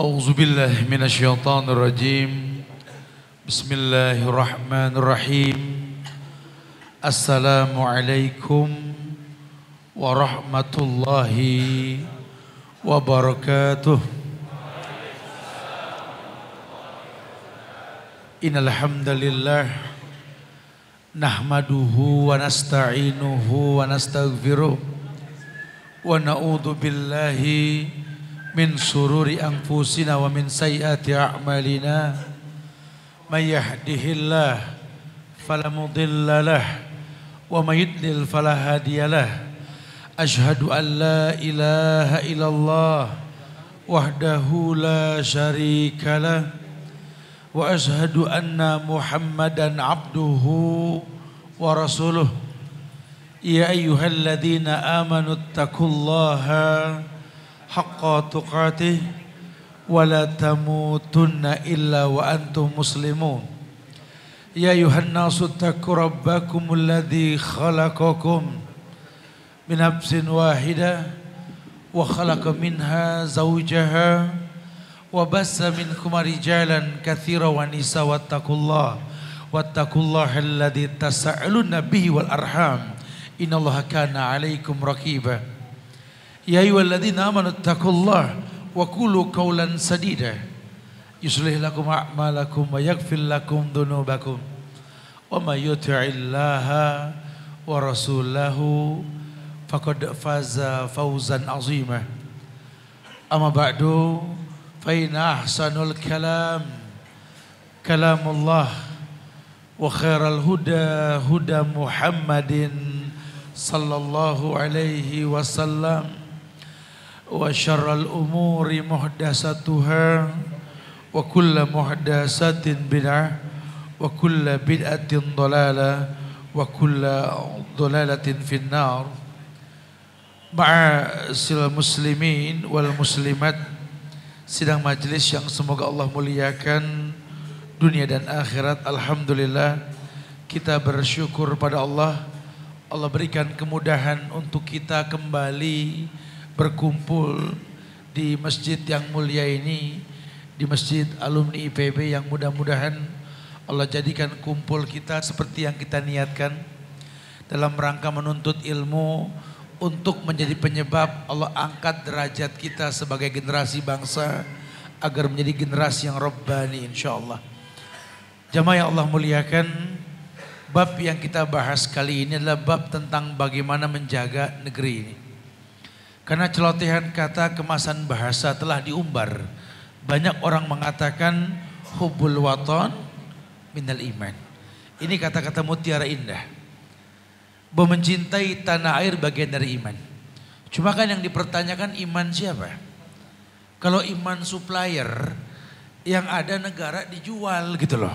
A'udzu billahi minasyaitonir rajim. Bismillahirrahmanirrahim. Assalamualaikum warahmatullahi wabarakatuh. Innal hamdalillah nahmaduhu wa nasta'inuhu wa nastaghfiruh wa na'udzu billahi min sururi anfusina wa min sayyiati a'malina. May yahdihillah fala mudilla lah wa may yudlil fala hadiyalah. Asyhadu an la ilaha illallah wahdahu la syarikalah wa asyhadu anna Muhammadan abduhu wa rasuluh. Ya ayyuhalladzina amanu taqullaha haqqa tuqatih wa la tamutunna illa wa antum muslimun. Ya ayuhan nasu taqu rabbakumul ladzi khalaqakum min nafsin wahidah wa khalaqa minha zawjaha wa bassa minkum rijalan katsiran wa nisaa wattaqullaha alladzi tasaaluna bihi wal arham innallaha kana 'alaikum raqiba. Ya ayyuhalladzina amanu taqullaha wa qulu qawlan sadida yuslih lakum a'malakum wa yaghfir lakum dhunubakum wa may yuti'illaha wa rasulahu faqad faza fawzan 'azima. Amma ba'du fa inna ahsanul kalam kalamullah wa khairal huda huda Muhammadin sallallahu alaihi wasallam wa syarral umuri muhdasatuha wa kullu muhdasatin bid'ah wa kullu bid'atin dhalalah wa kullu dhalalatin finnar. Ma'asyiral muslimin wal muslimat, sidang majelis yang semoga Allah muliakan dunia dan akhirat. Alhamdulillah kita bersyukur pada Allah. Allah berikan kemudahan untuk kita kembali berkumpul di masjid yang mulia ini, di masjid alumni IPB yang mudah-mudahan Allah jadikan kumpul kita seperti yang kita niatkan dalam rangka menuntut ilmu untuk menjadi penyebab Allah angkat derajat kita sebagai generasi bangsa agar menjadi generasi yang rabbani insyaallah. Jamaah yang Allah muliakan, bab yang kita bahas kali ini adalah bab tentang bagaimana menjaga negeri ini. Karena celotehan kata kemasan bahasa telah diumbar. Banyak orang mengatakan hubbul watan minal iman. Ini kata-kata mutiara indah. Bahwa mencintai tanah air bagian dari iman. Cuma kan yang dipertanyakan iman siapa? Kalau iman supplier yang ada negara dijual gitu loh.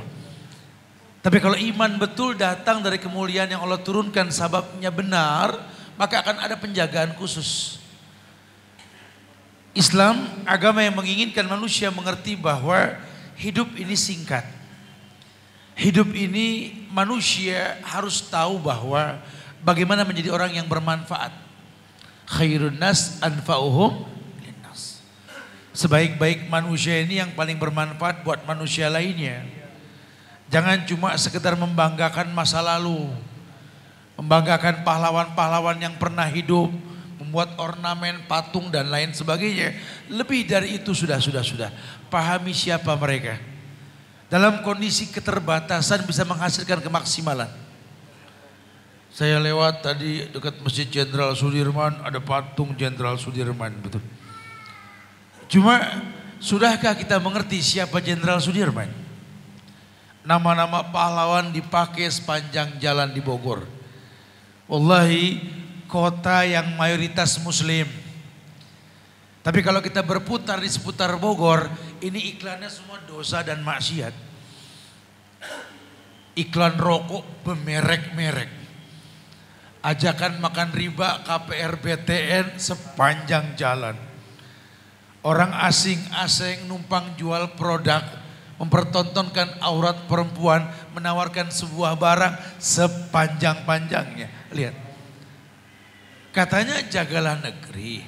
Tapi kalau iman betul datang dari kemuliaan yang Allah turunkan sababnya benar, maka akan ada penjagaan khusus. Islam agama yang menginginkan manusia mengerti bahwa hidup ini singkat. Hidup ini manusia harus tahu bahwa bagaimana menjadi orang yang bermanfaat. Khairun nas anfa'uhum linnas. Sebaik-baik manusia ini yang paling bermanfaat buat manusia lainnya. Jangan cuma sekedar membanggakan masa lalu. Membanggakan pahlawan-pahlawan yang pernah hidup. Membuat ornamen, patung dan lain sebagainya. Lebih dari itu sudah. Pahami siapa mereka. Dalam kondisi keterbatasan bisa menghasilkan kemaksimalan. Saya lewat tadi dekat Masjid Jenderal Sudirman, ada patung Jenderal Sudirman, betul. Cuma sudahkah kita mengerti siapa Jenderal Sudirman? Nama-nama pahlawan dipakai sepanjang jalan di Bogor. Wallahi kota yang mayoritas muslim. Tapi kalau kita berputar di seputar Bogor, ini iklannya semua dosa dan maksiat. Iklan rokok bermerek-merek. Ajakan makan riba KPR BTN sepanjang jalan. Orang asing-asing numpang jual produk, mempertontonkan aurat perempuan, menawarkan sebuah barang sepanjang-panjangnya. Lihat. Katanya jagalah negeri.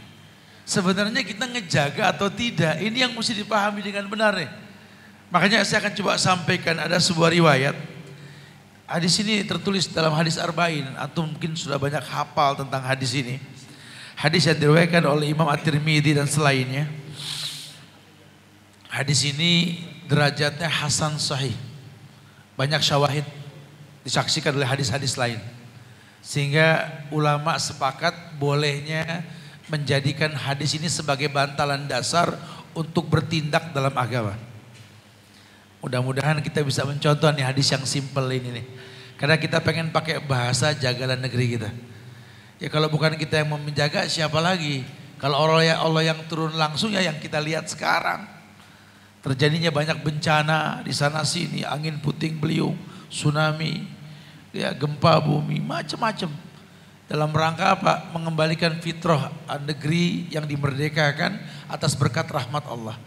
Sebenarnya kita ngejaga atau tidak, ini yang mesti dipahami dengan benar nih. Makanya saya akan coba sampaikan ada sebuah riwayat. Hadis ini tertulis dalam hadis Arba'in. Antum mungkin sudah banyak hafal tentang hadis ini. Hadis yang diriwayatkan oleh Imam At-Tirmidzi dan selainnya. Hadis ini derajatnya hasan sahih. Banyak syawahid disaksikan oleh hadis-hadis lain. Sehingga ulama sepakat bolehnya menjadikan hadis ini sebagai bantalan dasar untuk bertindak dalam agama. Mudah-mudahan kita bisa mencontoh nih hadis yang simpel ini nih. Karena kita pengen pakai bahasa jagalah negeri kita. Ya kalau bukan kita yang mau menjaga siapa lagi? Kalau Allah yang turun langsung ya yang kita lihat sekarang. Terjadinya banyak bencana di sana sini, angin puting beliung, tsunami, ya gempa bumi, macam-macam. Dalam rangka apa? Mengembalikan fitrah negeri yang dimerdekakan atas berkat rahmat Allah.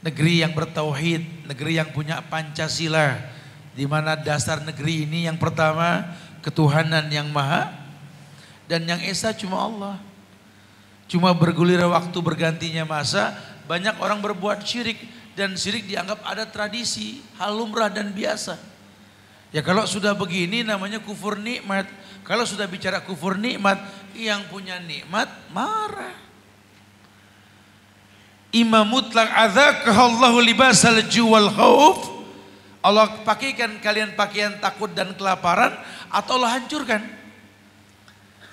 Negeri yang bertauhid, negeri yang punya Pancasila, di mana dasar negeri ini yang pertama ketuhanan yang maha dan yang esa cuma Allah. Cuma bergulir waktu bergantinya masa, banyak orang berbuat syirik dan syirik dianggap ada tradisi, hal lumrah dan biasa. Ya kalau sudah begini namanya kufur nikmat. Kalau sudah bicara kufur nikmat, yang punya nikmat marah. Imam mutlaq adzaqahallahu libasal juwal khauf. Allah pakaikan kalian pakaian takut dan kelaparan atau Allah hancurkan.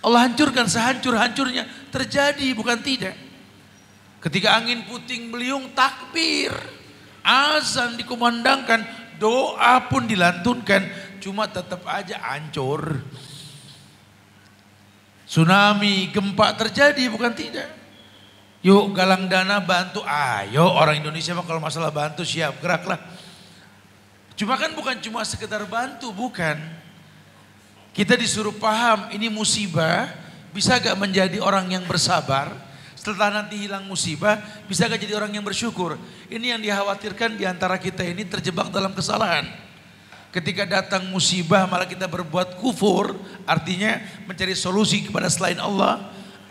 Allah hancurkan sehancur-hancurnya. Terjadi bukan tidak. Ketika angin puting beliung takbir, azan dikumandangkan, doa pun dilantunkan, cuma tetap aja hancur. Tsunami, gempa terjadi bukan tidak. Yuk galang dana bantu, ayo orang Indonesia mah kalau masalah bantu siap geraklah. Cuma kan bukan cuma sekedar bantu, bukan. Kita disuruh paham ini musibah, bisa gak menjadi orang yang bersabar. Setelah nanti hilang musibah, bisa gak jadi orang yang bersyukur. Ini yang dikhawatirkan diantara kita ini terjebak dalam kesalahan. Ketika datang musibah malah kita berbuat kufur, artinya mencari solusi kepada selain Allah.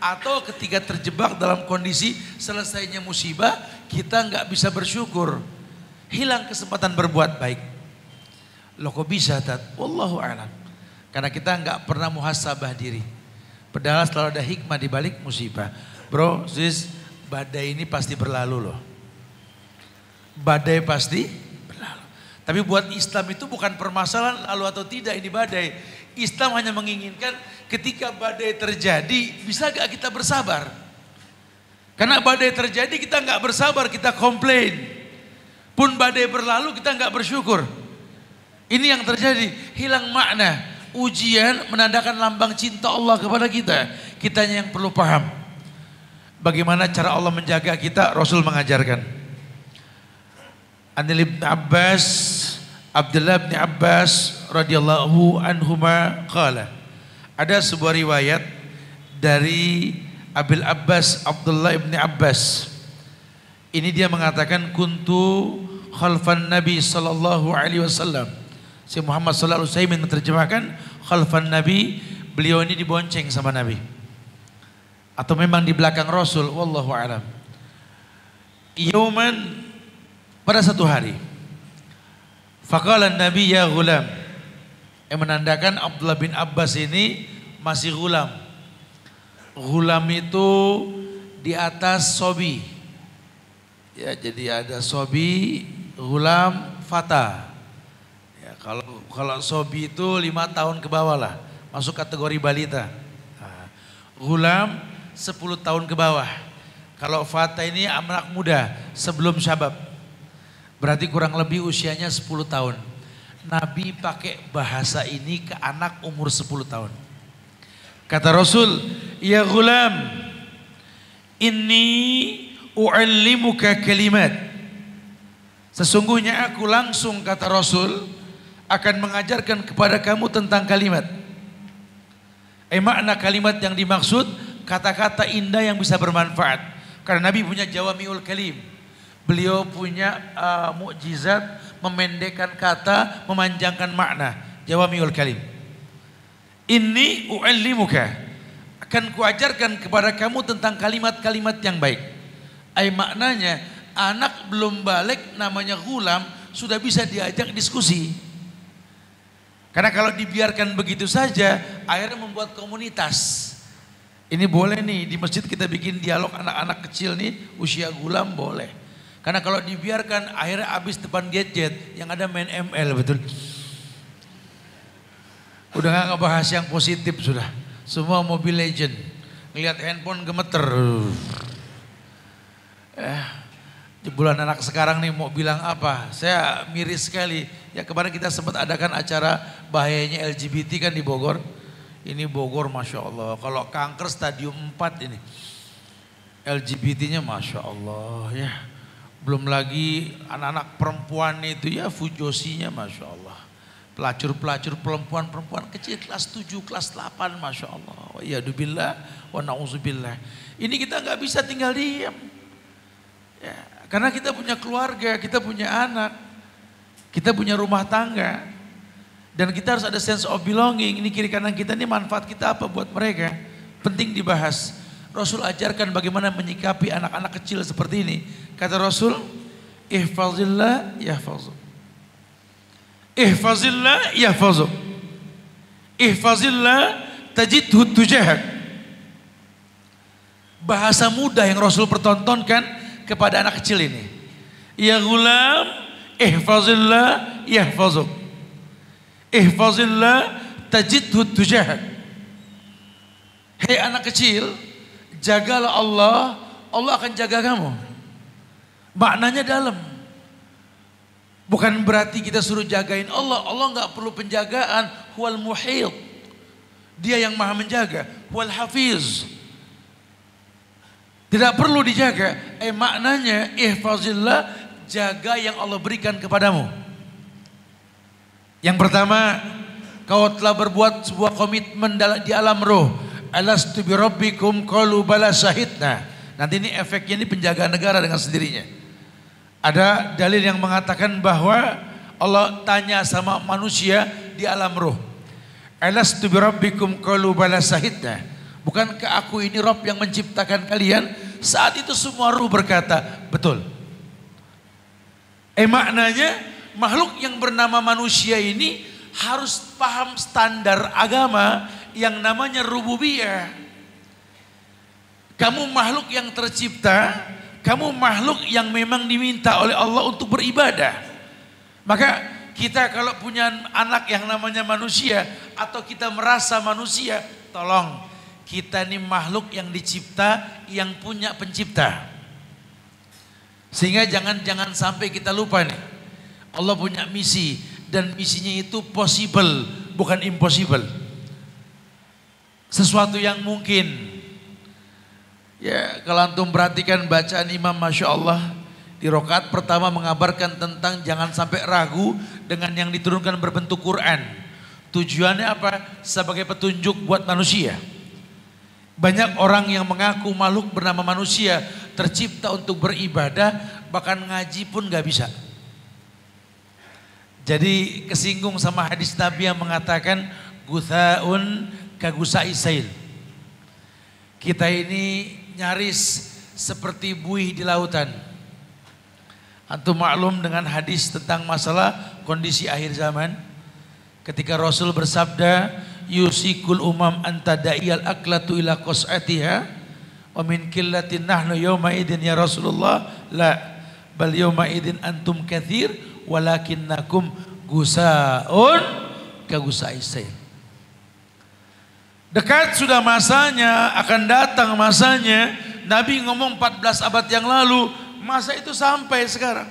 Atau ketika terjebak dalam kondisi selesainya musibah, kita nggak bisa bersyukur. Hilang kesempatan berbuat baik. Loh kok bisa Tat? Wallahu a'lam. Karena kita nggak pernah muhasabah diri. Padahal selalu ada hikmah di balik musibah. Bro, sis, badai ini pasti berlalu loh. Badai pasti. Tapi buat Islam itu bukan permasalahan lalu atau tidak ini badai. Islam hanya menginginkan ketika badai terjadi bisa gak kita bersabar. Karena badai terjadi kita gak bersabar, kita komplain. Pun badai berlalu kita gak bersyukur. Ini yang terjadi, hilang makna. Ujian menandakan lambang cinta Allah kepada kita. Kitanya yang perlu paham. Bagaimana cara Allah menjaga kita, Rasul mengajarkan. Anil ibn Abbas, Abdullah bin Abbas radhiyallahu anhuma qala. Ada sebuah riwayat dari Abil Abbas Abdullah bin Abbas. Ini dia mengatakan kuntu khalfan Nabi sallallahu alaihi wasallam. Si Muhammad sallallahu alaihi wasallam menerjemahkan khalfan Nabi, beliau ini dibonceng sama Nabi. Atau memang di belakang Rasul, wallahu a'lam. Yauman, pada satu hari, faqala Nabi ya ghulam, yang menandakan Abdullah bin Abbas ini masih ghulam. Ghulam itu di atas sobi. Ya, jadi ada sobi, ghulam, fata. Ya, kalau sobi itu 5 tahun ke bawah lah, masuk kategori balita. Nah, ghulam 10 tahun ke bawah. Kalau fata ini anak muda sebelum syabab. Berarti kurang lebih usianya 10 tahun. Nabi pakai bahasa ini ke anak umur 10 tahun. Kata Rasul, ya ghulam, inni u'allimuka kalimat. Sesungguhnya aku langsung, kata Rasul, akan mengajarkan kepada kamu tentang kalimat. Makna kalimat yang dimaksud, kata-kata indah yang bisa bermanfaat. Karena Nabi punya jawamiul kalim. Beliau punya mukjizat memendekkan kata, memanjangkan makna. Jawamiul kalim. Inni u'allimuka. akan kuajarkan kepada kamu tentang kalimat-kalimat yang baik. Maknanya anak belum balik namanya ghulam sudah bisa diajak diskusi. Karena kalau dibiarkan begitu saja akhirnya membuat komunitas. Ini boleh nih di masjid kita bikin dialog anak-anak kecil nih usia ghulam boleh. Karena kalau dibiarkan akhirnya habis depan gadget yang ada main ML betul. Udah gak ngebahas yang positif sudah. Semua Mobile Legend. Ngelihat handphone gemeter. Jebolan anak sekarang nih mau bilang apa? Saya miris sekali. Ya kemarin kita sempat adakan acara bahayanya LGBT kan di Bogor. Ini Bogor Masya Allah. Kalau kanker stadium 4 ini. LGBT-nya Masya Allah ya. Belum lagi anak-anak perempuan itu ya fujosinya Masya Allah. Pelacur-pelacur perempuan-perempuan kecil kelas 7, kelas 8 Masya Allah. Wa iyadubillah wa na'udzubillah. Ini kita gak bisa tinggal diam. Ya, karena kita punya keluarga, kita punya anak. Kita punya rumah tangga. Dan kita harus ada sense of belonging. Ini kiri kanan kita ini manfaat kita apa buat mereka. Penting dibahas. Rasul ajarkan bagaimana menyikapi anak-anak kecil seperti ini. Kata Rasul, ihfazillah yahfazuk. Ihfazillah yahfazuk. Ihfazillah tajidhu tujahak. Bahasa mudah yang Rasul pertontonkan kepada anak kecil ini. Ya gulam, ihfazillah yahfazuk. Ihfazillah tajidhu tujahak. Hei anak kecil, jagalah Allah, Allah akan jaga kamu. Maknanya dalam. Bukan berarti kita suruh jagain Allah. Allah nggak perlu penjagaan. Huwal muhit. Dia yang maha menjaga. Huwal hafiz. Tidak perlu dijaga. Maknanya ihfazillah, jaga yang Allah berikan kepadamu. Yang pertama, kau telah berbuat sebuah komitmen di alam roh. Alastu bi rabbikum qalu bala syahidna. Nanti ini efeknya ini penjagaan negara dengan sendirinya. Ada dalil yang mengatakan bahwa Allah tanya sama manusia di alam roh. Alastu bi rabbikum qalu bala syahidna. Bukankah aku ini Rabb yang menciptakan kalian? Saat itu semua ruh berkata, betul. Maknanya makhluk yang bernama manusia ini harus paham standar agama yang namanya rububiyah. Kamu makhluk yang tercipta, kamu makhluk yang memang diminta oleh Allah untuk beribadah. Maka kita kalau punya anak yang namanya manusia atau kita merasa manusia, tolong kita ini makhluk yang dicipta, yang punya pencipta. Sehingga jangan sampai kita lupa nih. Allah punya misi dan misinya itu possible, bukan impossible. Sesuatu yang mungkin. Ya, kalau antum perhatikan bacaan Imam Masya Allah di rakaat pertama mengabarkan tentang jangan sampai ragu dengan yang diturunkan berbentuk Quran. Tujuannya apa? Sebagai petunjuk buat manusia. Banyak orang yang mengaku makhluk bernama manusia tercipta untuk beribadah, bahkan ngaji pun gak bisa. Jadi kesinggung sama hadis Nabi yang mengatakan guthaun kagusai sail. Kita ini nyaris seperti buih di lautan. Antum maklum dengan hadis tentang masalah kondisi akhir zaman. Ketika Rasul bersabda, yusikul umam antada'iyal aklatu ila qas'atiha wa min killatin nahnu yawma idin ya Rasulullah la bal yawma idin antum kathir walakinnakum gusaun kagusai sail. Dekat sudah masanya, akan datang masanya. Nabi ngomong 14 abad yang lalu, masa itu sampai sekarang.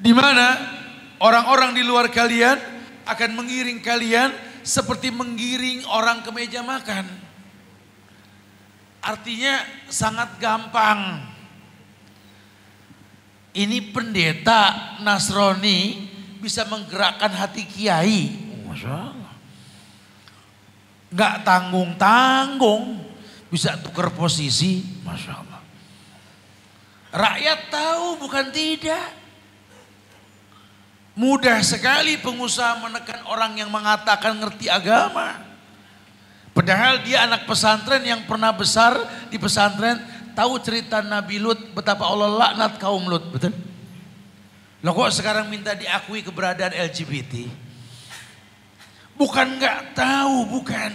Di mana orang-orang di luar kalian akan mengiring kalian seperti menggiring orang ke meja makan. Artinya sangat gampang. Ini pendeta Nasrani bisa menggerakkan hati kiai. Masya Allah. Nggak tanggung-tanggung bisa tukar posisi. Masya Allah. Rakyat tahu bukan tidak. Mudah sekali pengusaha menekan orang yang mengatakan ngerti agama. Padahal dia anak pesantren yang pernah besar di pesantren, tahu cerita Nabi Lut, betapa Allah laknat kaum Lut, betul? Loh kok sekarang minta diakui keberadaan LGBT? Bukan nggak tahu, bukan.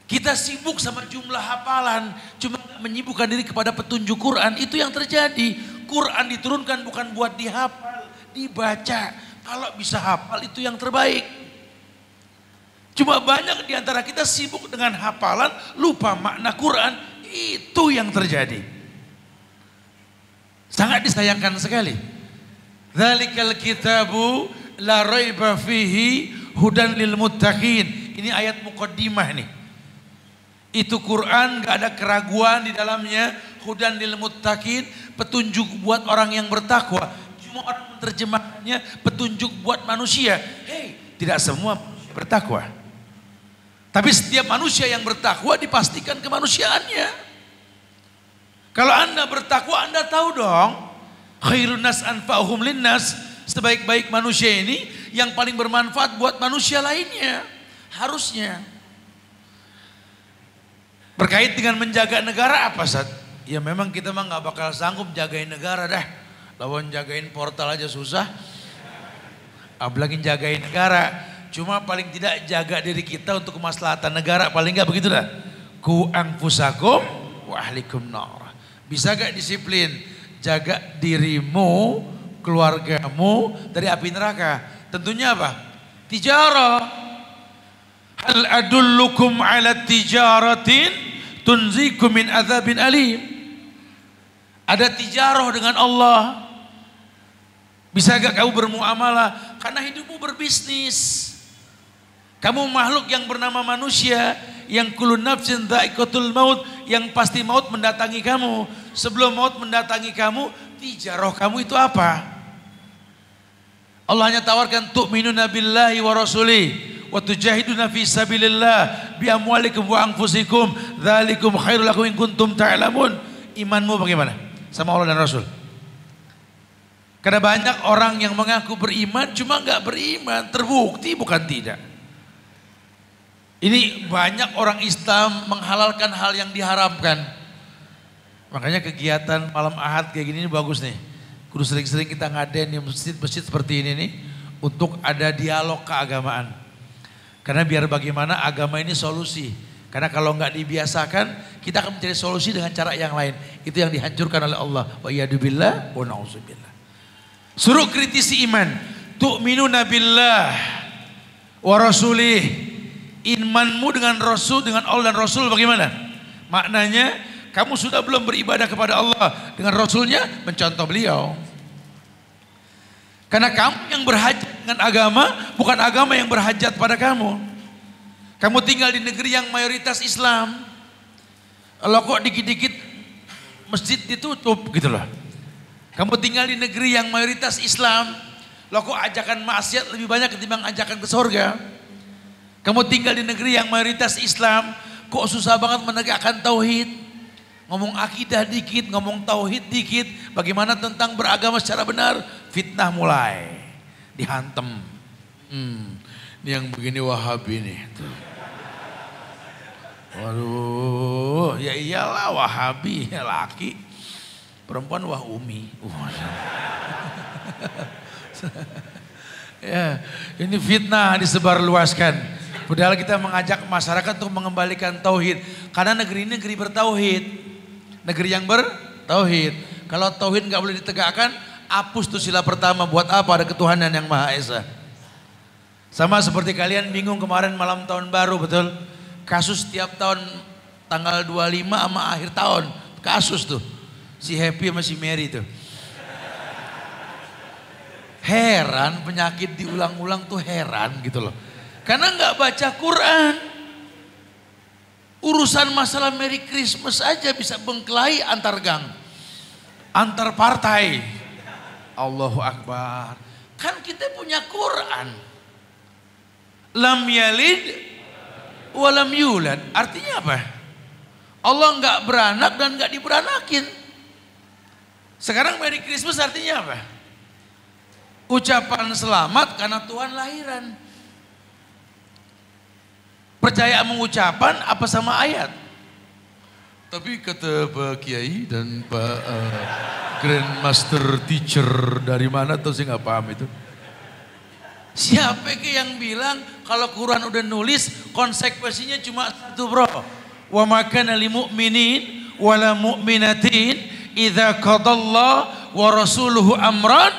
Kita sibuk sama jumlah hafalan, cuma menyibukkan diri kepada petunjuk Quran, itu yang terjadi. Quran diturunkan bukan buat dihafal, dibaca. Kalau bisa hafal itu yang terbaik. Cuma banyak di antara kita sibuk dengan hafalan, lupa makna Quran, itu yang terjadi. Sangat disayangkan sekali. Dzalikal kitabu la raiba fihi hudan lil muttaqin. Ini ayat muqaddimah nih. Itu Quran gak ada keraguan di dalamnya, hudan lil muttaqin, petunjuk buat orang yang bertakwa. Cuma orang menerjemahkannya petunjuk buat manusia. Hei, tidak semua bertakwa. Tapi setiap manusia yang bertakwa dipastikan kemanusiaannya. Kalau Anda bertakwa, Anda tahu dong, khairun nas anfa'uhum linnas, sebaik-baik manusia ini yang paling bermanfaat buat manusia lainnya. Harusnya. Berkait dengan menjaga negara apa, Sat? Ya memang kita mah nggak bakal sanggup jagain negara dah. Lawan jagain portal aja susah. Apalagi jagain negara. Cuma paling tidak jaga diri kita untuk kemaslahatan negara, paling nggak begitu dah. Ku anfusakum wa ahlikum nar. Bisa gak disiplin jaga dirimu, keluargamu dari api neraka? Tentunya apa? Tijarah. Hal adullukum ala tijaratin tunzikum min adzabin alim. Ada tijarah dengan Allah. Bisa gak kamu bermuamalah? Karena hidupmu berbisnis. Kamu makhluk yang bernama manusia, yang kullu nafsin dha'iqatul maut, yang pasti maut mendatangi kamu. Sebelum maut mendatangi kamu, tijarah kamu itu apa? Allah hanya tawarkan tu'minuna billahi wa rasuli wa tujahiduna fi sabilillah bi amwalikum wa anfusikum dzalikum khairul lakum in kuntum ta'lamun. Imanmu bagaimana sama Allah dan Rasul? Karena banyak orang yang mengaku beriman cuma enggak beriman, terbukti bukan tidak. Ini banyak orang Islam menghalalkan hal yang diharamkan. Makanya kegiatan malam Ahad kayak gini bagus nih. Kudu sering-sering kita ngadain di masjid-masjid seperti ini nih, untuk ada dialog keagamaan. Karena biar bagaimana agama ini solusi. Karena kalau nggak dibiasakan, kita akan mencari solusi dengan cara yang lain. Itu yang dihancurkan oleh Allah. Wa iyyadubillah wa na'udzubillah. Suruh kritisi iman. Tu'minuna billah wa rasulih. Imanmu dengan Rasul, dengan Allah dan Rasul bagaimana? Maknanya kamu sudah belum beribadah kepada Allah, dengan Rasulnya mencontoh beliau. Karena kamu yang berhajat dengan agama, bukan agama yang berhajat pada kamu. Kamu tinggal di negeri yang mayoritas Islam. Kalau kok dikit-dikit masjid ditutup gitu loh. Kamu tinggal di negeri yang mayoritas Islam, lo kok ajakan maksiat lebih banyak ketimbang ajakan ke surga. Kamu tinggal di negeri yang mayoritas Islam, kok susah banget menegakkan tauhid. Ngomong akidah dikit, ngomong tauhid dikit. Bagaimana tentang beragama secara benar? Fitnah mulai dihantem. Ini yang begini Wahabi nih. Waduh, ya iyalah Wahabi, ya laki. Perempuan Wahumi. Ya, ini fitnah disebarluaskan. Padahal kita mengajak masyarakat untuk mengembalikan tauhid. Karena negeri ini negeri bertauhid. Negeri yang bertauhid. Kalau tauhid nggak boleh ditegakkan, hapus tuh sila pertama. Buat apa ada ketuhanan yang Maha Esa? Sama seperti kalian bingung kemarin malam tahun baru, betul? Kasus tiap tahun tanggal 25 sama akhir tahun. Kasus tuh. Si Happy sama si Mary tuh. Heran, penyakit diulang-ulang tuh heran gitu loh. Karena nggak baca Quran. Urusan masalah Merry Christmas aja bisa bengkelai antar gang, antar partai. Allahu Akbar. Kan kita punya Quran. Lam yalid walam yulad. Artinya apa? Allah nggak beranak dan nggak diberanakin. Sekarang Merry Christmas artinya apa? Ucapan selamat karena Tuhan lahiran. Percaya mengucapan apa sama ayat? Tapi kata Pak Kiai dan Pak Grandmaster Teacher dari mana tuh saya nggak paham itu. Siapa yang bilang kalau Quran udah nulis konsekuensinya cuma satu bro. Wa ma kana lil mu'minin wala mu'minatin idza qadallahu wa rasuluhu amran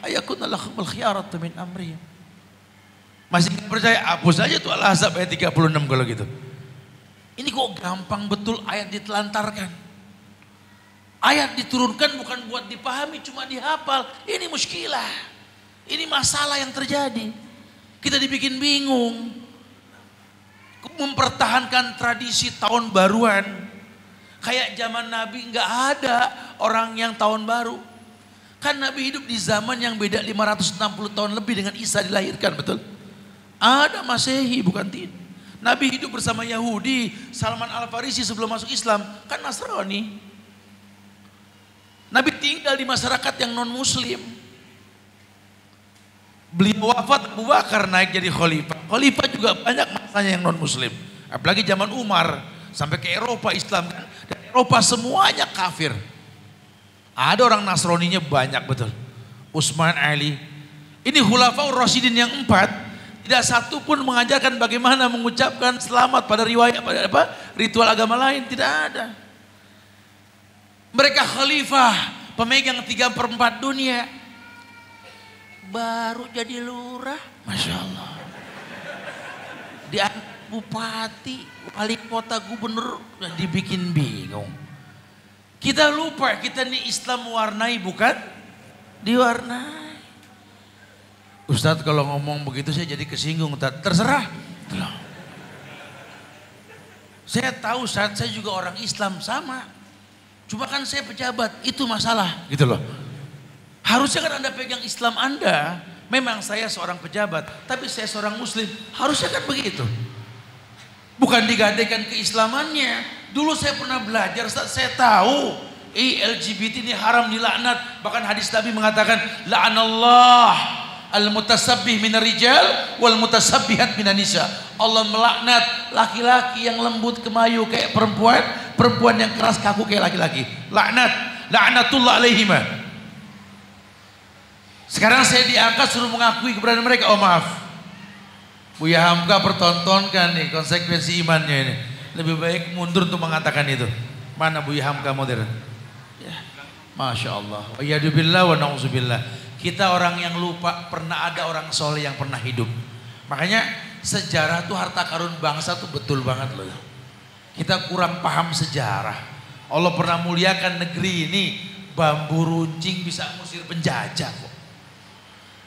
ayakuna lahumul khiyaratu min amrihim. Masih nggak percaya? Hapus aja tuh Al-Ahzab ayat 36 kalau gitu. Ini kok gampang betul ayat ditelantarkan. Ayat diturunkan bukan buat dipahami, cuma dihafal. Ini muskilah. Ini masalah yang terjadi. Kita dibikin bingung. Mempertahankan tradisi tahun baruan. Kayak zaman Nabi nggak ada orang yang tahun baru. Kan Nabi hidup di zaman yang beda 560 tahun lebih dengan Isa dilahirkan, betul? Ada Masehi, bukan tidak. Nabi hidup bersama Yahudi, Salman Al-Farisi sebelum masuk Islam, kan Nasrani. Nabi tinggal di masyarakat yang non-muslim. Beliau wafat, Abu Bakar naik jadi khalifah. Khalifah juga banyak masanya yang non-muslim. Apalagi zaman Umar, sampai ke Eropa Islam. Dan Eropa semuanya kafir. Ada orang Nasraninya banyak betul. Utsman, Ali. Ini Khulafaur Rasyidin yang 4. Tidak satu pun mengajarkan bagaimana mengucapkan selamat pada riwayat pada ritual agama lain, tidak ada. Mereka khalifah, pemegang 3/4 dunia. Baru jadi lurah, Masya Allah. Diangkat bupati, wali kota, gubernur, dibikin bingung. Kita lupa kita ini Islam mewarnai bukan diwarnai. Ustadz kalau ngomong begitu saya jadi kesinggung, Ustadz. Terserah. Saya tahu Ustadz, saya juga orang Islam sama. Cuma kan saya pejabat, itu masalah gitu loh. Harusnya kan Anda pegang Islam Anda. Memang saya seorang pejabat, tapi saya seorang muslim. Harusnya kan begitu. Bukan digadaikan keislamannya. Dulu saya pernah belajar, Ustadz, saya tahu LGBT ini haram dilaknat. Bahkan hadis Nabi mengatakan la'anallah al-mutasabbih minar rijal wal mutasabbihat minan nisa. Allah melaknat laki-laki yang lembut kemayu kayak perempuan, perempuan yang keras kaku kayak laki-laki. Laknatullah alaihima. Sekarang saya diangkat suruh mengakui keberadaan mereka. Oh maaf, Buya Hamka pertontonkan nih konsekuensi imannya ini. Lebih baik mundur untuk mengatakan itu. Mana Buya Hamka modern? Ya. Masya Allah. Wa yadubillah wa na'udzubillah. Kita orang yang lupa pernah ada orang soleh yang pernah hidup. Makanya sejarah tuh harta karun bangsa tuh betul banget loh. Kita kurang paham sejarah. Allah pernah muliakan negeri ini. Bambu runcing bisa ngusir penjajah kok.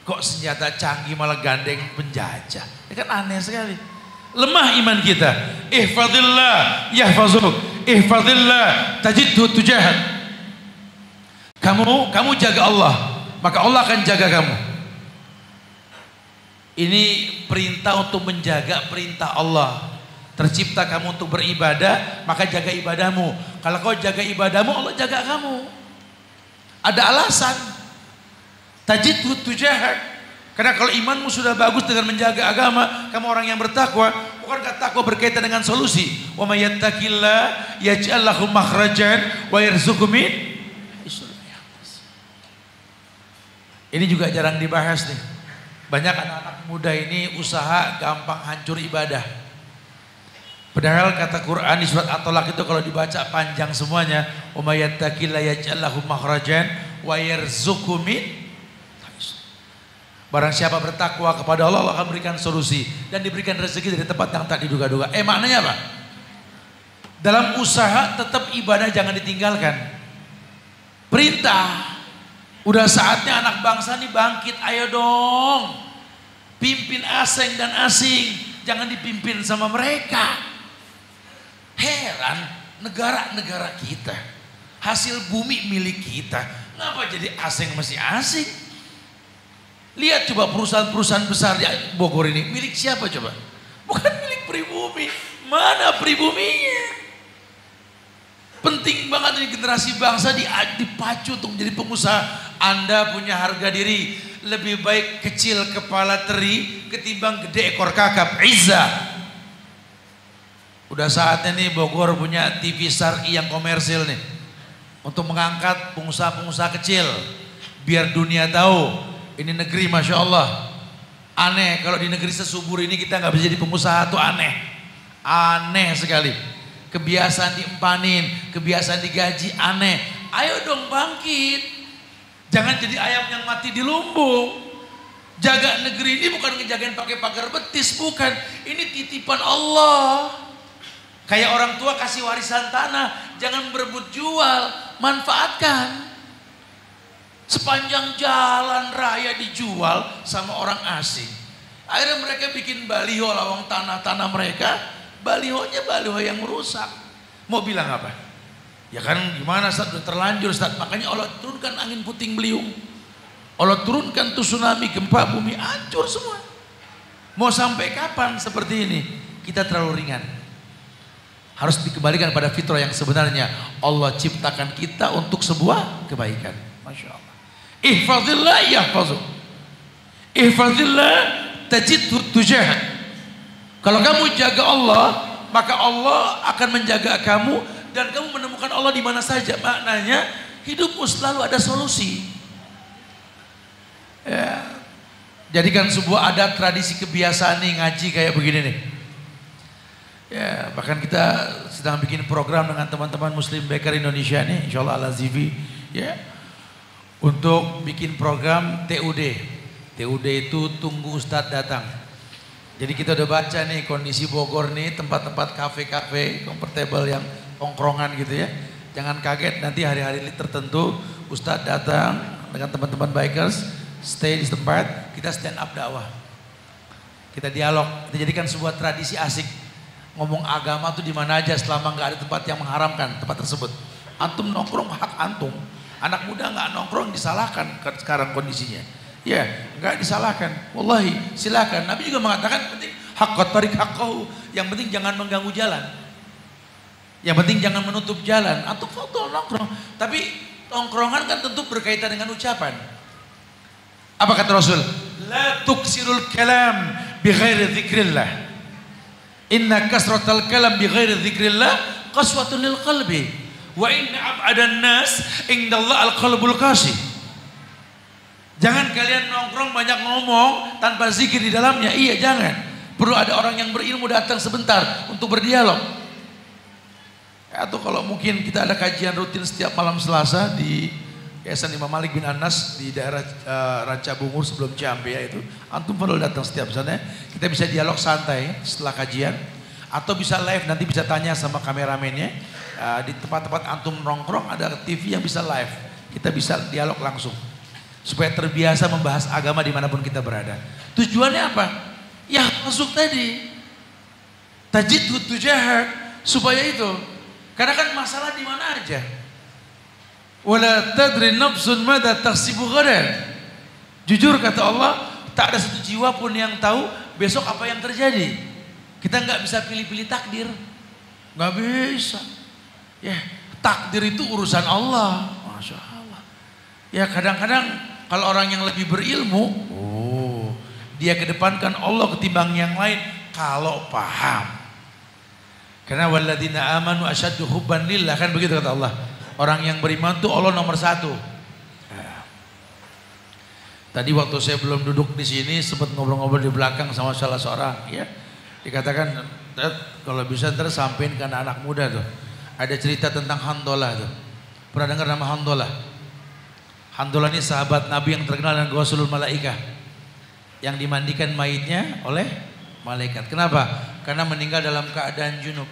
Kok senjata canggih malah gandeng penjajah. Ini kan aneh sekali. Lemah iman kita. Ihfadillah yahfazuk. Ihfadillah tajidhu tujahak. Kamu jaga Allah, maka Allah akan jaga kamu. Ini perintah untuk menjaga perintah Allah. Tercipta kamu untuk beribadah, maka jaga ibadahmu. Kalau kau jaga ibadahmu, Allah jaga kamu. Ada alasan. Tajidhu tujahak. Karena kalau imanmu sudah bagus dengan menjaga agama, kamu orang yang bertakwa. Bukankah takwa berkaitan dengan solusi? Wa may yattaqillah yaj'al lahu makhrajan wa yarzuqhu min. Ini juga jarang dibahas nih. Banyak anak-anak muda ini usaha gampang hancur ibadah. Padahal kata Quran di surat At-Tolak itu kalau dibaca panjang semuanya, "Wa may yattaqillah yaj'al lahu makhrajan wa yarzuqhu min." Barang siapa bertakwa kepada Allah, Allah akan berikan solusi dan diberikan rezeki dari tempat yang tak diduga-duga. Maknanya apa? Dalam usaha tetap ibadah jangan ditinggalkan. Perintah. Udah saatnya anak bangsa ini bangkit, ayo dong. Pimpin asing dan asing, jangan dipimpin sama mereka. Heran, negara-negara kita, hasil bumi milik kita, kenapa jadi asing masih asing? Lihat coba perusahaan-perusahaan besar di Bogor ini, milik siapa coba? Bukan milik pribumi, mana pribuminya? Penting banget ini generasi bangsa dipacu untuk menjadi pengusaha. Anda punya harga diri, lebih baik kecil kepala teri ketimbang gede ekor kakap. Izzah. Udah saatnya nih Bogor punya TV Syar'i yang komersil nih. Untuk mengangkat pengusaha-pengusaha kecil. Biar dunia tahu. Ini negeri Masya Allah. Aneh kalau di negeri sesubur ini kita nggak bisa jadi pengusaha tuh aneh. Aneh sekali. Kebiasaan diempanin, kebiasaan digaji aneh. Ayo dong bangkit. Jangan jadi ayam yang mati di lumbung. Jaga negeri ini bukan ngejagain pakai pagar betis, bukan. Ini titipan Allah. Kayak orang tua kasih warisan tanah, jangan berebut jual, manfaatkan. Sepanjang jalan raya dijual sama orang asing. Akhirnya mereka bikin baliho lawang tanah-tanah mereka, balihonya baliho yang rusak. Mau bilang apa? Ya kan gimana Ustaz, udah terlanjur Ustaz. Makanya Allah turunkan angin puting beliung. Allah turunkan tuh tsunami, gempa bumi, hancur semua. Mau sampai kapan seperti ini? Kita terlalu ringan. Harus dikembalikan pada fitrah yang sebenarnya. Allah ciptakan kita untuk sebuah kebaikan. Masya Allah. Ihfazillah yahfazuk. Ihfazillah tajidhu tujahak. Kalau kamu jaga Allah, maka Allah akan menjaga kamu dan kamu menemukan Allah di mana saja. Maknanya hidupmu selalu ada solusi. Ya. Jadikan sebuah adat, tradisi, kebiasaan nih ngaji kayak begini nih. Ya, bahkan kita sedang bikin program dengan teman-teman Muslim Baker Indonesia nih, insyaallah Al-Azifi, ya. Untuk bikin program TUD. TUD itu tunggu Ustadz datang. Jadi kita udah baca nih kondisi Bogor nih, tempat-tempat kafe-kafe, comfortable yang tongkrongan gitu ya. Jangan kaget nanti hari-hari tertentu Ustadz datang dengan teman-teman bikers. Stay di tempat, kita stand up dakwah. Kita dialog, kita jadikan sebuah tradisi asik. Ngomong agama tuh di mana aja selama nggak ada tempat yang mengharamkan tempat tersebut. Antum nongkrong hak antum. Anak muda nggak nongkrong disalahkan sekarang kondisinya. Ya, nggak disalahkan. Wallahi, silakan. Nabi juga mengatakan penting haqqat tariq haqqahu. Yang penting jangan mengganggu jalan. Yang penting jangan menutup jalan. Antum foto nongkrong. Tapi nongkrongan kan tentu berkaitan dengan ucapan. Apa kata Rasul? La tuksirul kalam bi ghairi dzikrillah. Inna kasratal kalam bi ghairi dzikrillah qaswatun lil qalbi. Wa inna ab'adan nas indallah al-qalbul qasih. Jangan kalian nongkrong banyak ngomong tanpa zikir di dalamnya. Iya, jangan. Perlu ada orang yang berilmu datang sebentar untuk berdialog. Atau kalau mungkin kita ada kajian rutin setiap malam Selasa di Yayasan Imam Malik bin Anas di daerah Ranca Bungur sebelum Ciampea itu, antum perlu datang setiap sana. Kita bisa dialog santai setelah kajian, atau bisa live nanti bisa tanya sama kameramennya. Di tempat-tempat antum nongkrong ada TV yang bisa live, kita bisa dialog langsung supaya terbiasa membahas agama dimanapun kita berada. Tujuannya apa? Ya masuk tadi tajidhu tujahak, supaya itu, karena kan masalah di mana aja. Wala tadri nafsun mada taksibu ghadan. Jujur kata Allah, tak ada satu jiwa pun yang tahu besok apa yang terjadi. Kita nggak bisa pilih-pilih takdir, nggak bisa. Ya, takdir itu urusan Allah. Masya Allah. Ya kadang-kadang kalau orang yang lebih berilmu, dia kedepankan Allah ketimbang yang lain kalau paham. Karena walladzina amanu asyaddu hubban lillah, kan begitu kata Allah. Orang yang beriman tuh Allah nomor satu. Tadi waktu saya belum duduk di sini sempat ngobrol-ngobrol di belakang sama salah seorang, ya. Dikatakan kalau bisa ntar sampein ke anak muda tuh. Ada cerita tentang Handolah tuh. Pernah dengar nama Handolah? Handolah ini sahabat Nabi yang terkenal dengan Ghuslul Malaikah, yang dimandikan mayitnya oleh malaikat. Kenapa? Karena meninggal dalam keadaan junub.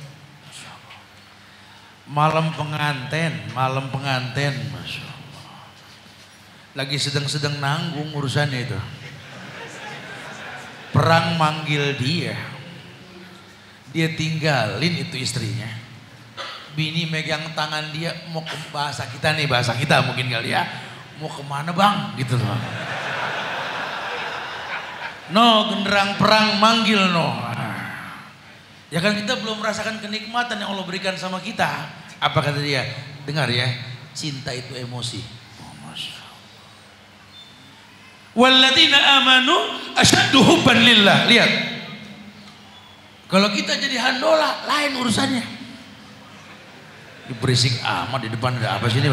Malam pengantin, Masya Allah. Lagi sedang-sedang nanggung urusannya itu. Perang manggil dia. Dia tinggalin itu istrinya. Bini megang tangan dia, mau ke bahasa kita mungkin kali ya. Mau kemana bang? Gitu loh. No, genderang perang manggil no. Ya kan kita belum merasakan kenikmatan yang Allah berikan sama kita. Apa kata dia? Dengar ya, cinta itu emosi. Oh, Masya Allah. Walladzina amanu asyaddu hubban lillah. Lihat. Kalau kita jadi handola, lain urusannya. Berisik amat di depan, ada apa sih ini?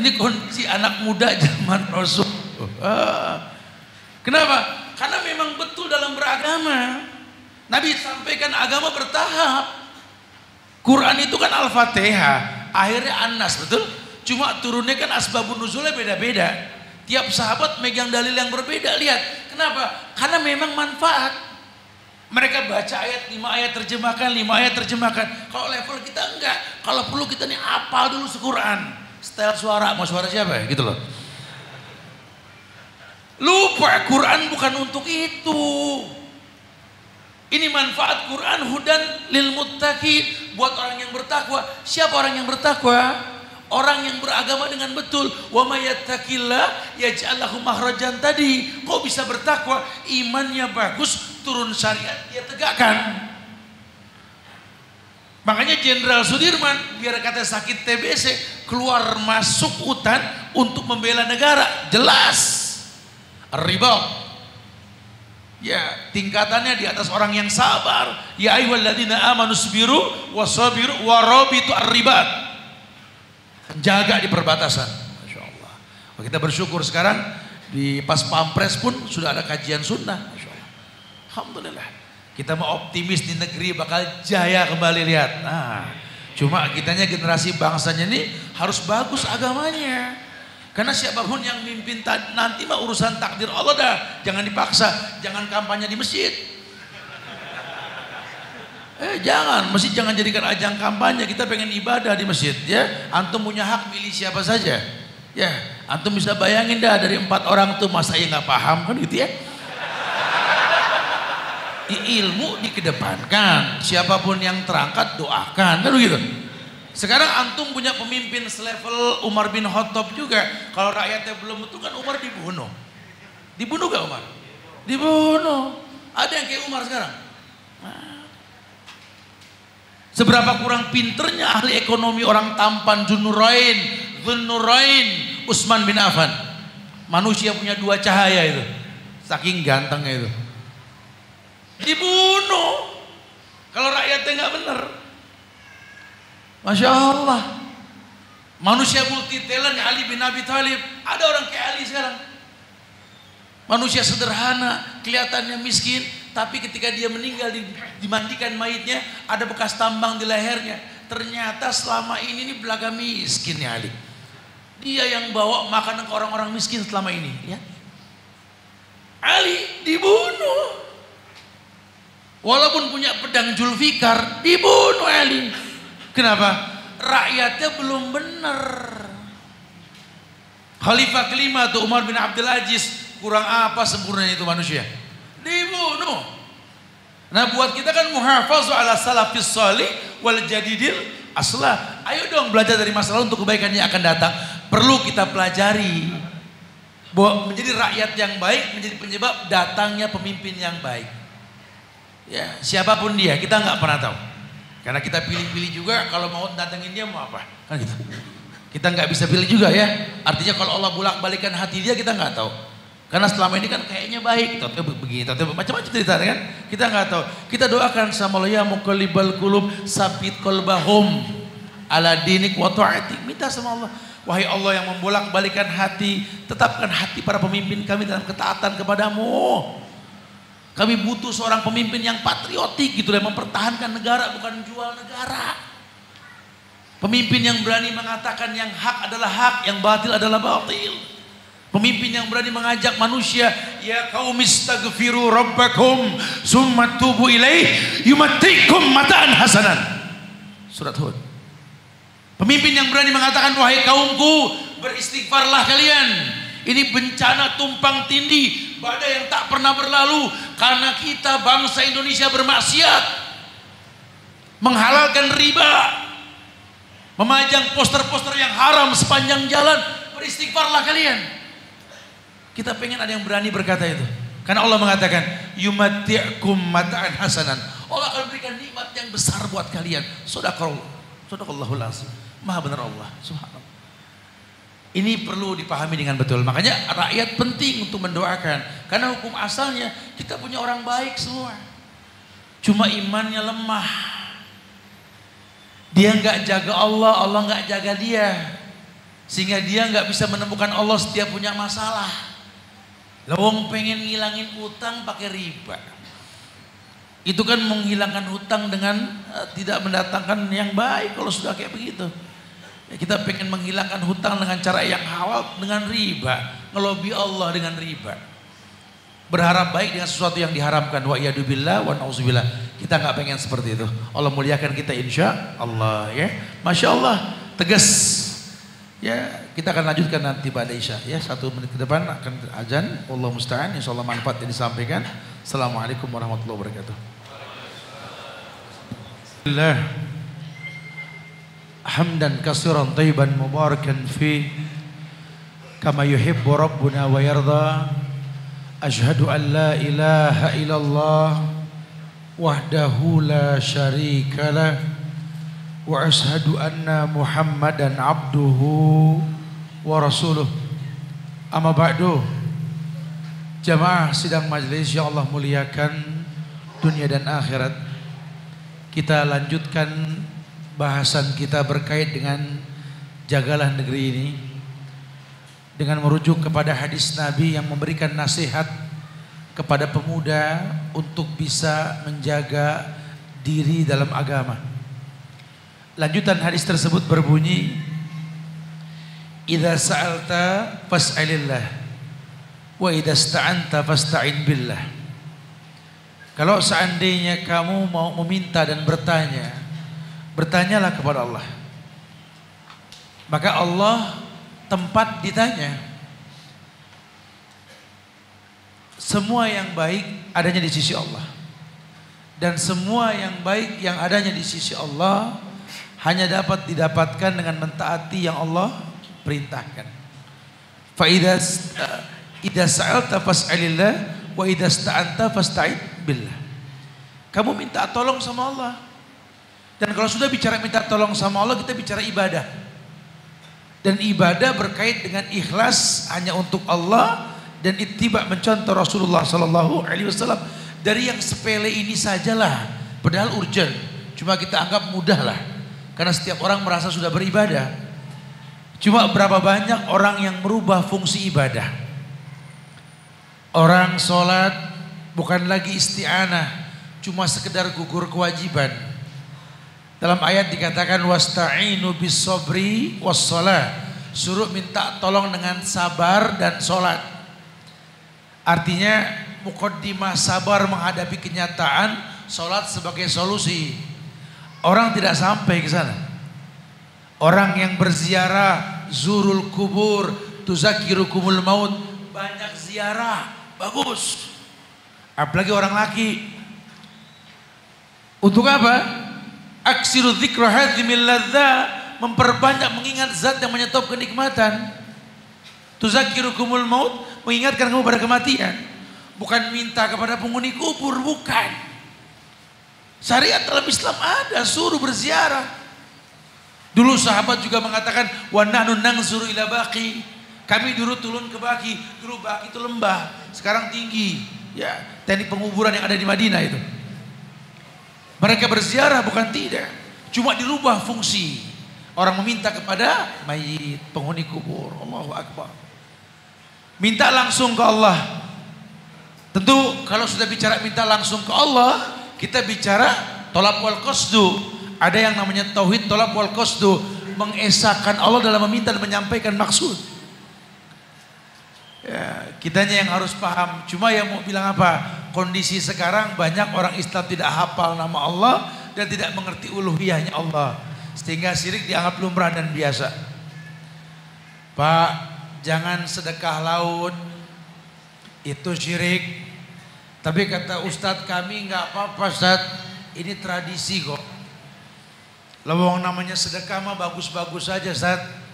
Ini kondisi anak muda zaman Rasul. Kenapa? Karena memang betul dalam beragama. Nabi sampaikan agama bertahap. Quran itu kan Al-Fatihah, akhirnya An-Nas, betul? Cuma turunnya kan asbabun nuzulnya beda-beda. Tiap sahabat megang dalil yang berbeda. Lihat, kenapa? Karena memang manfaat. Mereka baca ayat 5 ayat terjemahkan, 5 ayat terjemahkan. Kalau level kita enggak. Kalau perlu kita nih hafal dulu se-Quran. Style suara, mau suara siapa ya? Gitu loh. Lupa, Quran bukan untuk itu. Ini manfaat Quran hudan lil muttaqin, buat orang yang bertakwa. Siapa orang yang bertakwa? Orang yang beragama dengan betul. Wa may yattaqillah yaj'al lahu makhrajan tadi. Kok bisa bertakwa? Imannya bagus, turun syariat dia tegakkan. Makanya Jenderal Sudirman biar kata sakit TBC keluar masuk hutan untuk membela negara. Jelas. Riba. Ya, tingkatannya di atas orang yang sabar. Ya ayyuhalladzina amanu sabiru wasabiru warabitu ar-ribat. Jaga di perbatasan. Masya Allah. Kita bersyukur sekarang di pas Pampres pun sudah ada kajian sunnah. Masya Allah. Alhamdulillah. Kita mau optimis di negeri bakal jaya kembali, lihat. Nah, cuma kitanya generasi bangsanya ini harus bagus agamanya. Karena siapapun yang mimpin nanti mah urusan takdir Allah dah. Jangan dipaksa, jangan kampanye di masjid. Jangan, masjid jangan jadikan ajang kampanye. Kita pengen ibadah di masjid, ya. Antum punya hak milih siapa saja. Ya, antum bisa bayangin dah dari 4 orang tuh masa ya nggak paham kan gitu ya. Ilmu dikedepankan, siapapun yang terangkat doakan, kan begitu. Sekarang antum punya pemimpin selevel Umar bin Khattab juga. Kalau rakyatnya belum itu kan Umar dibunuh. Dibunuh gak Umar? Dibunuh. Ada yang kayak Umar sekarang? Nah. Seberapa kurang pinternya ahli ekonomi orang tampan Dzunurain, Utsman bin Affan. Manusia punya 2 cahaya itu. Saking gantengnya itu. Dibunuh. Kalau rakyatnya nggak bener. Masya Allah. Manusia multi talent Ali bin Abi Thalib. Ada orang kayak Ali sekarang. Manusia sederhana, kelihatannya miskin, tapi ketika dia meninggal dimandikan mayitnya ada bekas tambang di lehernya. Ternyata selama ini belaga miskin ya Ali. Dia yang bawa makanan ke orang-orang miskin selama ini, ya. Ali dibunuh. Walaupun punya pedang Zulfikar, dibunuh Ali. Kenapa? Rakyatnya belum benar. Khalifah kelima tuh Umar bin Abdul Aziz, kurang apa sempurnanya itu manusia? Dibunuh. Nah, buat kita kan muhafazu ala salafis salih wal jadidil aslah. Ayo dong belajar dari masa lalu untuk kebaikan yang akan datang. Perlu kita pelajari bahwa menjadi rakyat yang baik menjadi penyebab datangnya pemimpin yang baik. Ya, siapapun dia, kita nggak pernah tahu. Karena kita pilih-pilih juga, kalau mau datengin dia mau apa, kan gitu. Kita nggak bisa pilih juga ya. Artinya kalau Allah bolak-balikan hati dia, kita nggak tahu. Karena selama ini kan kayaknya baik, tapi begini, tapi macam-macam cerita kan. Kita nggak tahu. Kita doakan sama Allah, ya muqallibal qulub sabit qalbahum ala dinik wa ta'atik. Minta sama Allah, wahai Allah yang membolak-balikan hati, tetapkan hati para pemimpin kami dalam ketaatan kepadamu. Kami butuh seorang pemimpin yang patriotik gitu, yang mempertahankan negara bukan jual negara. Pemimpin yang berani mengatakan yang hak adalah hak, yang batil adalah batil. Pemimpin yang berani mengajak manusia, ya qaum istaghfiru rabbakum summa tubu ilaih yumattikum mataan hasanan. Surat Hud. Pemimpin yang berani mengatakan, wahai kaumku, beristighfarlah kalian. Ini bencana tumpang tindih, badai yang tak pernah berlalu karena kita bangsa Indonesia bermaksiat, menghalalkan riba, memajang poster-poster yang haram sepanjang jalan. Beristighfarlah kalian. Kita pengen ada yang berani berkata itu, karena Allah mengatakan yumatti'kum mata'an hasanan. Allah akan berikan nikmat yang besar buat kalian. Sadaqallahul azim. Maha benar Allah. Subhanallah. Ini perlu dipahami dengan betul. Makanya rakyat penting untuk mendoakan. Karena hukum asalnya kita punya orang baik semua. Cuma imannya lemah. Dia nggak jaga Allah, Allah nggak jaga dia. Sehingga dia nggak bisa menemukan Allah setiap punya masalah. Lawang pengen ngilangin utang pakai riba. Itu kan menghilangkan hutang dengan tidak mendatangkan yang baik kalau sudah kayak begitu. Ya, kita pengen menghilangkan hutang dengan cara yang halal dengan riba, ngelobi Allah dengan riba. Berharap baik dengan sesuatu yang diharamkan. Wa iyyadubillah wa na'udzubillah. Kita nggak pengen seperti itu. Allah muliakan kita insya Allah ya. Masya Allah tegas. Ya kita akan lanjutkan nanti pada Isya ya. 1 menit ke depan akan azan. Allah musta'an. Insya Allah manfaat yang disampaikan. Assalamualaikum warahmatullahi wabarakatuh. Alhamdulillah. Hamdan katsiran thayyiban mubarakan fi kama yuhibbu rabbuna wa yarda. Asyhadu an la ilaha illallah wahdahu la syarika lah wa asyhadu anna Muhammadan abduhu wa rasuluh. Amma ba'du. Jamaah sidang majelis yang Allah muliakan dunia dan akhirat. Kita lanjutkan bahasan kita berkait dengan jagalah negeri ini dengan merujuk kepada hadis Nabi yang memberikan nasihat kepada pemuda untuk bisa menjaga diri dalam agama. Lanjutan hadis tersebut berbunyi, "Idza sa'alta fas'alillah wa idza ista'anta fasta'in billah." Kalau seandainya kamu mau meminta dan bertanya, bertanyalah kepada Allah. Maka Allah tempat ditanya. Semua yang baik adanya di sisi Allah. Dan semua yang baik yang adanya di sisi Allah hanya dapat didapatkan dengan mentaati yang Allah perintahkan. Fa idza sa'alta fas'alillah wa idza ista'anta fasta'in billah. Kamu minta tolong sama Allah. Dan kalau sudah bicara minta tolong sama Allah, kita bicara ibadah. Dan ibadah berkait dengan ikhlas hanya untuk Allah dan ittiba mencontoh Rasulullah sallallahu alaihi wasallam. Dari yang sepele ini sajalah, padahal urgent. Cuma kita anggap mudah lah. Karena setiap orang merasa sudah beribadah. Cuma berapa banyak orang yang merubah fungsi ibadah. Orang sholat bukan lagi isti'anah, cuma sekedar gugur kewajiban. Dalam ayat dikatakan wasta'inu bis sabri was shalah. Suruh minta tolong dengan sabar dan sholat. Artinya muqaddimah sabar menghadapi kenyataan, sholat sebagai solusi. Orang tidak sampai ke sana. Orang yang berziarah, zurul kubur, tuzakirukumul maut, banyak ziarah, bagus. Apalagi orang laki. Untuk apa? Aksiru dzikra hadzimil ladza, memperbanyak mengingat zat yang menyetop kenikmatan. Tuzakirukumul maut, mengingatkan kamu pada kematian. Bukan minta kepada penghuni kubur, bukan. Syariat dalam Islam ada, suruh berziarah. Dulu sahabat juga mengatakan wa nahnu nanzuru ila baqi. Kami dulu turun ke Baqi. Dulu Baqi itu lembah, sekarang tinggi. Ya, teknik penguburan yang ada di Madinah itu. Mereka berziarah bukan tidak, cuma dirubah fungsi. Orang meminta kepada mayit, penghuni kubur. Allahu Akbar. Minta langsung ke Allah. Tentu kalau sudah bicara minta langsung ke Allah, kita bicara tolab wal qasdu. Ada yang namanya tauhid tolab wal qasdu, mengesahkan Allah dalam meminta dan menyampaikan maksud. Ya, kitanya yang harus paham. Cuma yang mau bilang apa? Kondisi sekarang banyak orang Islam tidak hafal nama Allah dan tidak mengerti uluhiyahnya Allah, sehingga syirik dianggap lumrah dan biasa. Pak, jangan sedekah laut, itu syirik. Tapi kata Ustadz kami nggak apa-apa Ustadz, ini tradisi kok. Lawang namanya sedekah mah bagus-bagus saja Ustadz.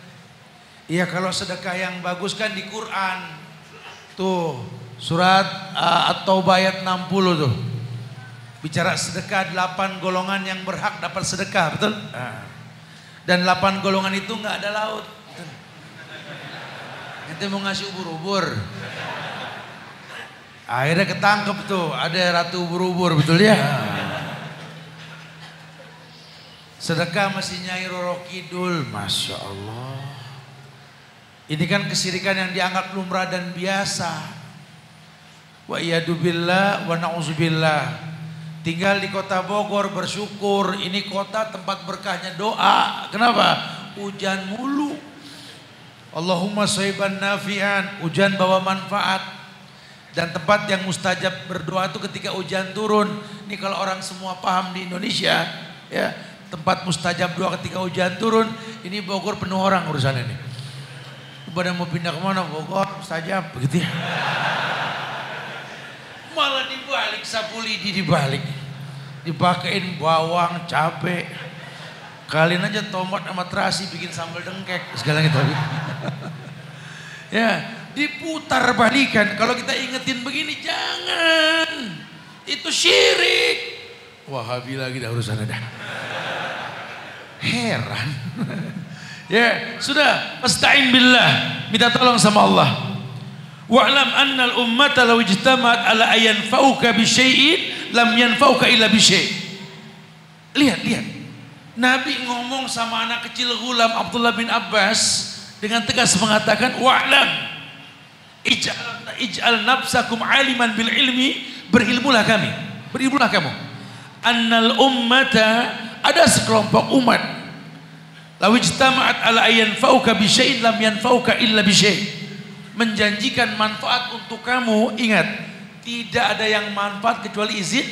Iya kalau sedekah yang bagus kan di Quran. Tuh surat At-Taubah ayat 60 tuh. Bicara sedekah 8 golongan yang berhak dapat sedekah, betul? Nah. Dan 8 golongan itu nggak ada laut. Ente mau ngasih ubur-ubur. Akhirnya ketangkep tuh, ada ratu ubur-ubur, betul ya? Sedekah masih Nyai Roro Kidul, Masya Allah. Ini kan kesirikan yang dianggap lumrah dan biasa. Wa iyadubillah wa na'udzubillah. Tinggal di kota Bogor bersyukur, ini kota tempat berkahnya doa. Kenapa? Hujan mulu. Allahumma shayban nafi'an, hujan bawa manfaat. Dan tempat yang mustajab berdoa itu ketika hujan turun. Ini kalau orang semua paham di Indonesia, ya, tempat mustajab doa ketika hujan turun. Ini Bogor penuh orang urusan ini. Pada mau pindah kemana? Bogor mustajab, begitu ya. Malah dibalik, sapu lidi dibalik, dipakein bawang, cabe, kalian aja tomat sama terasi bikin sambal dengkek segala gitu. Ya, diputar balikan. Kalau kita ingetin begini, jangan, itu syirik. Wahabi lagi dah urusannya dah. Heran. Ya, sudah, asta'in billah, minta tolong sama Allah. Wa'lam annal ummata law ijtama'at ala ayanfa'uka bi syai'in lam yanfa'uka illa bi syai'. Lihat. Nabi ngomong sama anak kecil ghulam Abdullah bin Abbas dengan tegas mengatakan, wa'lam ij'al nafsakum aliman bil ilmi, berilmulah kamu. Annal ummata, ada sekelompok umat, law ijtama'at ala ayanfa'uka bi syai'in lam yanfa'uka illa bi syai'. Menjanjikan manfaat untuk kamu, ingat, tidak ada yang manfaat kecuali izin.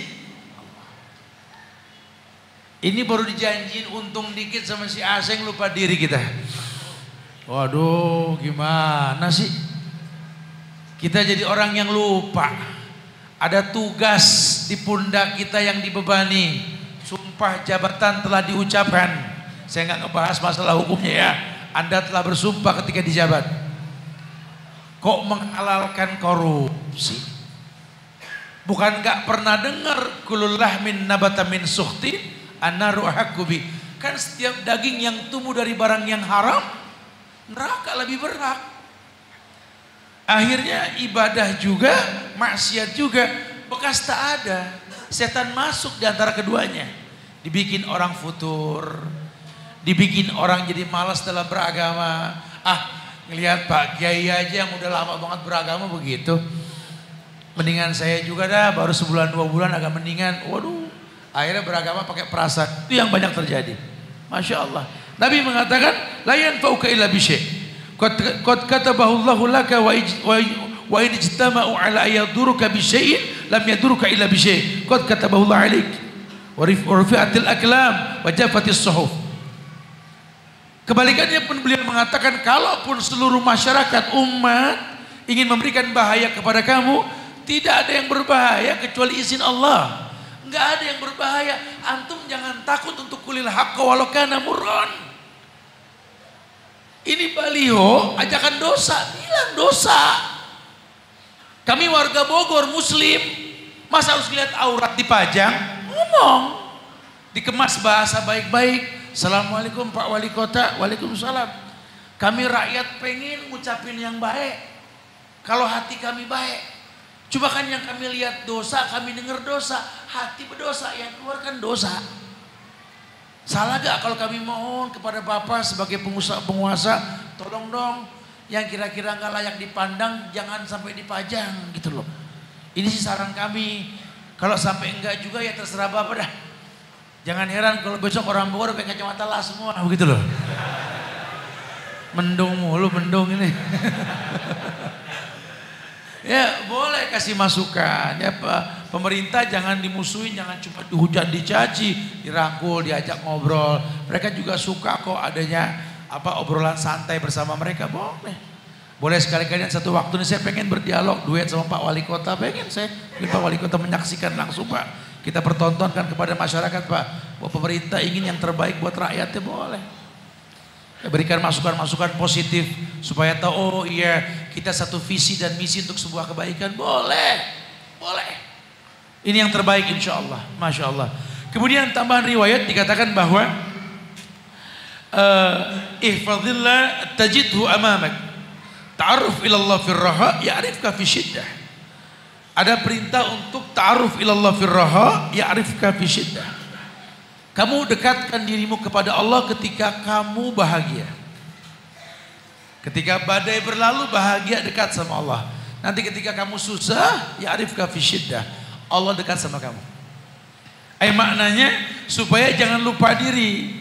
Ini baru dijanjiin untung dikit sama si Aseng, lupa diri kita. Waduh, gimana sih? Kita jadi orang yang lupa. Ada tugas di pundak kita yang dibebani. Sumpah jabatan telah diucapkan. Saya nggak ngebahas masalah hukumnya ya. Anda telah bersumpah ketika dijabat. Kok menghalalkan korupsi? Bukan gak pernah dengar kulul lahmin nabata min sukhtin annaru ahaqqu bi. Kan setiap daging yang tumbuh dari barang yang haram, neraka lebih berat. Akhirnya ibadah juga, maksiat juga, bekas tak ada. Setan masuk di antara keduanya. Dibikin orang futur, dibikin orang jadi malas dalam beragama. Ngelihat Pak Kiai aja yang udah lama banget beragama begitu. Mendingan saya juga dah, baru sebulan 2 bulan agak mendingan. Waduh, akhirnya beragama pakai perasaan. Itu yang banyak terjadi. Masya Allah. Nabi mengatakan, la yanfa'uka illa bisyai'. Qad katabahu Allahu laka wa in ijtama'u ala ayaduruka bisyai'in lam yaduruka illa bisyai'. Qad katabahu Allah 'alaik. Wa rufi'atil aqlam wa jaffatis suhuf. Kebalikannya pun beliau mengatakan, kalaupun seluruh masyarakat umat ingin memberikan bahaya kepada kamu, tidak ada yang berbahaya kecuali izin Allah. Enggak ada yang berbahaya. Antum jangan takut untuk kulil haqqa walau kana murran. Ini baliho ajakan dosa, bilang dosa. Kami warga Bogor muslim, masa harus lihat aurat dipajang? Ngomong, dikemas bahasa baik-baik. Assalamualaikum Pak Wali Kota. Waalaikumsalam. Kami rakyat pengen ngucapin yang baik. Kalau hati kami baik. Coba kan yang kami lihat dosa, kami dengar dosa. Hati berdosa, yang keluar kan dosa. Salah gak kalau kami mohon kepada Bapak sebagai penguasa, tolong dong yang kira-kira gak layak dipandang jangan sampai dipajang gitu loh. Ini sih saran kami. Kalau sampai enggak juga ya terserah Bapak dah. Jangan heran kalau besok orang Bogor pakai kacamata lah semua, begitu loh. Mendung mulu, mendung ini. Ya boleh kasih masukan. Ya pemerintah jangan dimusuhin, jangan cuma dihujat, dicaci, dirangkul, diajak ngobrol. Mereka juga suka kok adanya obrolan santai bersama mereka, boleh. Boleh sekali-kali satu waktu ini saya pengen berdialog, duet sama Pak Wali Kota, pengen saya. Pak Wali Kota menyaksikan langsung Pak. Kita pertontonkan kepada masyarakat Pak, bahwa pemerintah ingin yang terbaik buat rakyatnya, boleh. Berikan masukan-masukan positif supaya tahu, oh iya kita satu visi dan misi untuk sebuah kebaikan, boleh. Ini yang terbaik insya Allah, Masya Allah. Kemudian tambahan riwayat dikatakan bahwa ihfadillah tajidhu amamak. Ta'aruf ilallah firraha ya'rifka fi syiddah. Ada perintah untuk ta'aruf ilallah firraha ya'rifka fi syiddah. Kamu dekatkan dirimu kepada Allah ketika kamu bahagia. Ketika badai berlalu bahagia dekat sama Allah. Nanti ketika kamu susah ya'rifka fi syiddah. Allah dekat sama kamu. Maknanya supaya jangan lupa diri.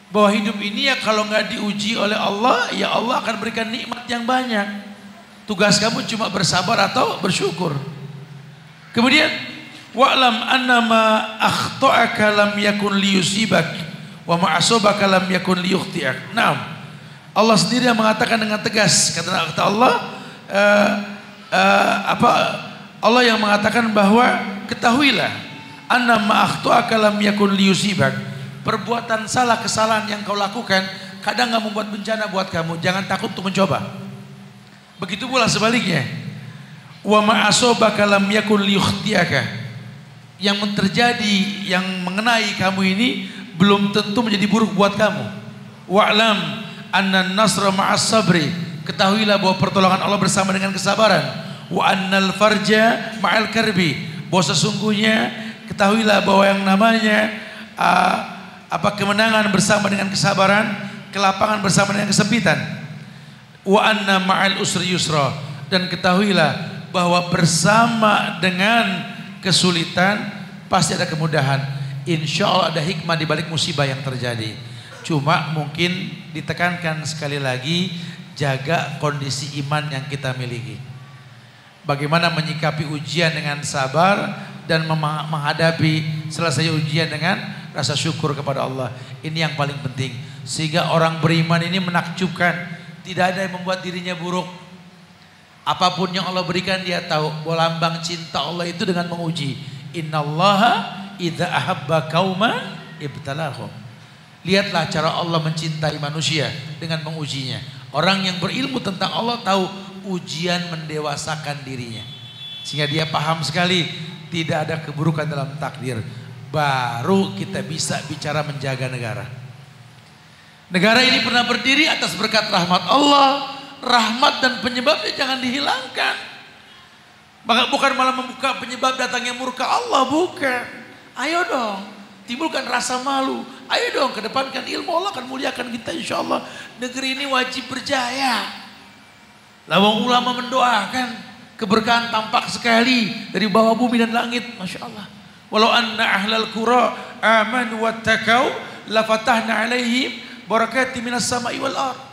Bahwa hidup ini ya kalau nggak diuji oleh Allah, ya Allah akan berikan nikmat yang banyak. Tugas kamu cuma bersabar atau bersyukur. Kemudian wa'lam annama akhta'aka lam yakun liyusibak wa ma asabaka lam yakun liyukhti'ak. Naam. Allah sendiri yang mengatakan dengan tegas, kata Allah Allah yang mengatakan bahwa ketahuilah annama akhta'aka lam yakun liyusibak. Perbuatan salah, kesalahan yang kau lakukan kadang gak membuat bencana buat kamu. Jangan takut untuk mencoba. Begitu pula sebaliknya. Wa ma asabaka lam yakun liyukhtiaka. Yang terjadi, yang mengenai kamu ini belum tentu menjadi buruk buat kamu. Wa'lam anna nasra ma'as sabri. Ketahuilah bahwa pertolongan Allah bersama dengan kesabaran. Wa annal farja ma'al karbi. Bahwa sesungguhnya ketahuilah bahwa yang namanya kemenangan bersama dengan kesabaran, kelapangan bersama dengan kesempitan. Wa anna ma'al usri yusra. Dan ketahuilah bahwa bersama dengan kesulitan pasti ada kemudahan. Insya Allah ada hikmah di balik musibah yang terjadi. Cuma mungkin ditekankan sekali lagi, jaga kondisi iman yang kita miliki. Bagaimana menyikapi ujian dengan sabar dan menghadapi selesai ujian dengan rasa syukur kepada Allah. Ini yang paling penting. Sehingga orang beriman ini menakjubkan. Tidak ada yang membuat dirinya buruk. Apapun yang Allah berikan dia tahu bahwa lambang cinta Allah itu dengan menguji. Innallaha idza ahabba qauman ibtalahum. Lihatlah cara Allah mencintai manusia dengan mengujinya. Orang yang berilmu tentang Allah tahu ujian mendewasakan dirinya. Sehingga dia paham sekali tidak ada keburukan dalam takdir. Baru kita bisa bicara menjaga negara. Negara ini pernah berdiri atas berkat rahmat Allah. Rahmat dan penyebabnya jangan dihilangkan. Maka bukan malah membuka penyebab datangnya murka Allah, bukan. Ayo dong, timbulkan rasa malu. Ayo dong, kedepankan ilmu, Allah akan muliakan kita insya Allah. Negeri ini wajib berjaya. Lawang ulama mendoakan keberkahan tampak sekali dari bawah bumi dan langit, masya Allah. Walau anna ahlal qura amanu wattaqau lafatahna alaihim barakati minas sama'i wal ardh.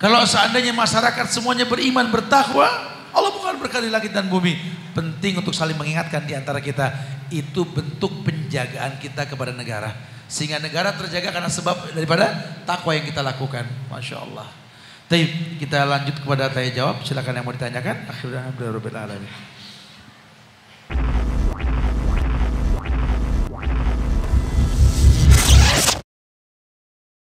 Kalau seandainya masyarakat semuanya beriman bertakwa, Allah bukan berkah di langit dan bumi. Penting untuk saling mengingatkan di antara kita. Itu bentuk penjagaan kita kepada negara. Sehingga negara terjaga karena sebab daripada takwa yang kita lakukan. Masya Allah. Baik, kita lanjut kepada tanya jawab. Silakan yang mau ditanyakan. Alhamdulillah.